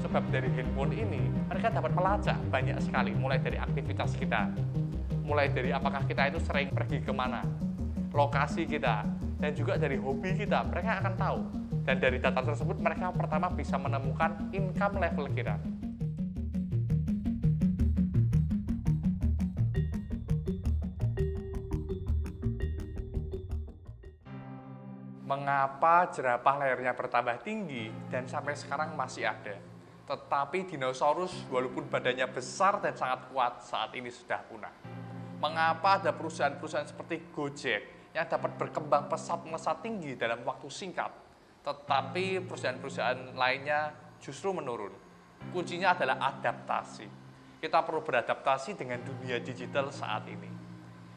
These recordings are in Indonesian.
Sebab dari handphone ini, mereka dapat melacak banyak sekali, mulai dari aktivitas kita, mulai dari apakah kita itu sering pergi kemana, lokasi kita, dan juga dari hobi kita, mereka akan tahu. Dan dari data tersebut, mereka pertama bisa menemukan income level kita. Mengapa jerapah layarnya bertambah tinggi dan sampai sekarang masih ada? Tetapi dinosaurus walaupun badannya besar dan sangat kuat saat ini sudah punah. Mengapa ada perusahaan-perusahaan seperti Gojek yang dapat berkembang pesat melesat tinggi dalam waktu singkat, tetapi perusahaan-perusahaan lainnya justru menurun? Kuncinya adalah adaptasi. Kita perlu beradaptasi dengan dunia digital saat ini.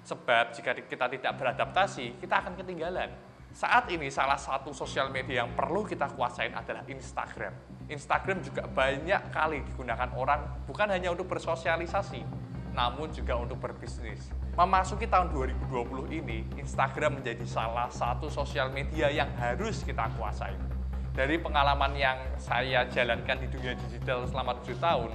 Sebab jika kita tidak beradaptasi, kita akan ketinggalan. Saat ini salah satu sosial media yang perlu kita kuasain adalah Instagram. Instagram juga banyak kali digunakan orang bukan hanya untuk bersosialisasi, namun juga untuk berbisnis. Memasuki tahun 2020 ini, Instagram menjadi salah satu sosial media yang harus kita kuasai. Dari pengalaman yang saya jalankan di dunia digital selama 7 tahun,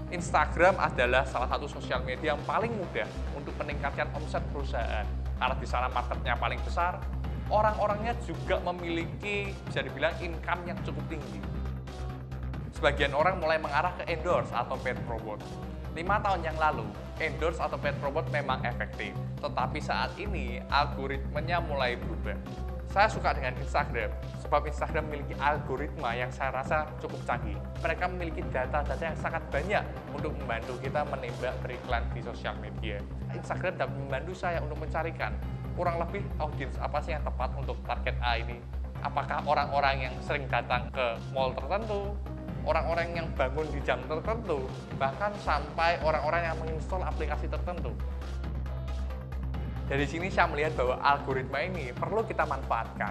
Instagram adalah salah satu sosial media yang paling mudah untuk meningkatkan omset perusahaan. Karena di sana marketnya paling besar, orang-orangnya juga memiliki, bisa dibilang, income yang cukup tinggi. Sebagian orang mulai mengarah ke endorse atau paid promote. 5 tahun yang lalu, endorse atau paid promote memang efektif, tetapi saat ini algoritmanya mulai berubah. Saya suka dengan Instagram, sebab Instagram memiliki algoritma yang saya rasa cukup canggih. Mereka memiliki data-data yang sangat banyak untuk membantu kita menembak beriklan di sosial media. Instagram dapat membantu saya untuk mencarikan kurang lebih audiens apa sih yang tepat untuk target A ini. Apakah orang-orang yang sering datang ke mall tertentu, orang-orang yang bangun di jam tertentu, bahkan sampai orang-orang yang menginstal aplikasi tertentu. Dari sini saya melihat bahwa algoritma ini perlu kita manfaatkan,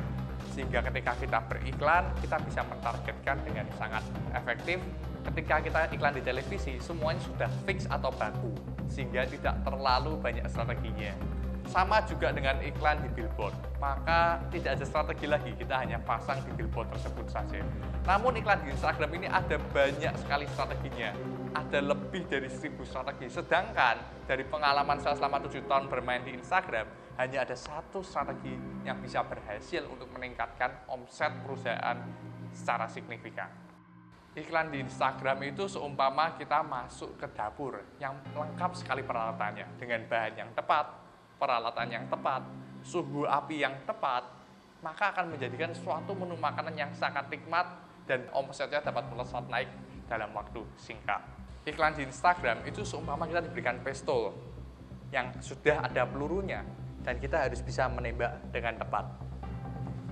sehingga ketika kita beriklan, kita bisa mentargetkan dengan sangat efektif. Ketika kita iklan di televisi, semuanya sudah fix atau baku, sehingga tidak terlalu banyak strateginya. Sama juga dengan iklan di billboard, maka tidak ada strategi lagi, kita hanya pasang di billboard tersebut saja. Namun iklan di Instagram ini ada banyak sekali strateginya, ada lebih dari 1000 strategi. Sedangkan dari pengalaman saya selama 7 tahun bermain di Instagram, hanya ada satu strategi yang bisa berhasil untuk meningkatkan omset perusahaan secara signifikan. Iklan di Instagram itu seumpama kita masuk ke dapur yang lengkap sekali peralatannya, dengan bahan yang tepat, peralatan yang tepat, suhu api yang tepat, maka akan menjadikan suatu menu makanan yang sangat nikmat dan omsetnya dapat melesat naik dalam waktu singkat. Iklan di Instagram itu seumpama kita diberikan pistol yang sudah ada pelurunya dan kita harus bisa menembak dengan tepat.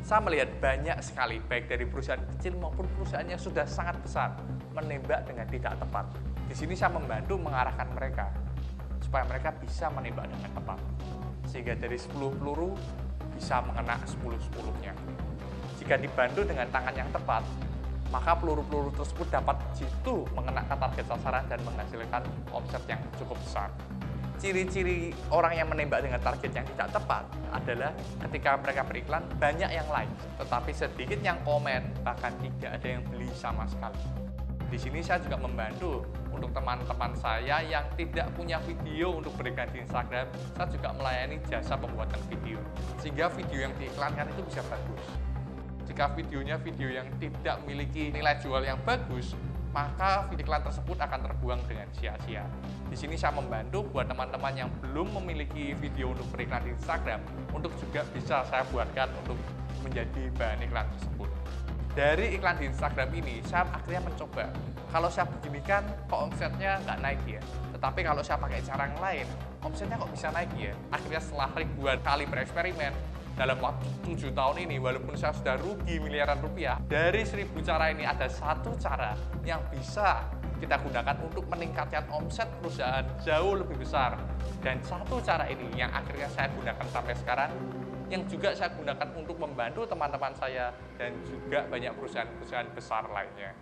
Saya melihat banyak sekali, baik dari perusahaan kecil maupun perusahaan yang sudah sangat besar, menembak dengan tidak tepat. Di sini saya membantu mengarahkan mereka supaya mereka bisa menembak dengan tepat, sehingga dari 10 peluru bisa mengena 10-10-nya. Jika dibantu dengan tangan yang tepat, maka peluru-peluru tersebut dapat jitu mengenakan target sasaran dan menghasilkan omset yang cukup besar. Ciri-ciri orang yang menembak dengan target yang tidak tepat adalah ketika mereka beriklan, banyak yang like, tetapi sedikit yang komen, bahkan tidak ada yang beli sama sekali. Di sini saya juga membantu untuk teman-teman saya yang tidak punya video untuk beriklan di Instagram. Saya juga melayani jasa pembuatan video, sehingga video yang diiklankan itu bisa bagus. Jika videonya video yang tidak memiliki nilai jual yang bagus, maka iklan tersebut akan terbuang dengan sia-sia. Di sini saya membantu buat teman-teman yang belum memiliki video untuk beriklan di Instagram, untuk juga bisa saya buatkan untuk menjadi bahan iklan tersebut. Dari iklan di Instagram ini, saya akhirnya mencoba, kalau saya begini kan kok omsetnya nggak naik ya, tetapi kalau saya pakai cara yang lain, omsetnya kok bisa naik ya. Akhirnya setelah ribuan kali bereksperimen, dalam waktu 7 tahun ini, walaupun saya sudah rugi miliaran rupiah, dari 1000 cara ini ada satu cara yang bisa kita gunakan untuk meningkatkan omset perusahaan jauh lebih besar. Dan satu cara ini yang akhirnya saya gunakan sampai sekarang, yang juga saya gunakan untuk membantu teman-teman saya dan juga banyak perusahaan-perusahaan besar lainnya.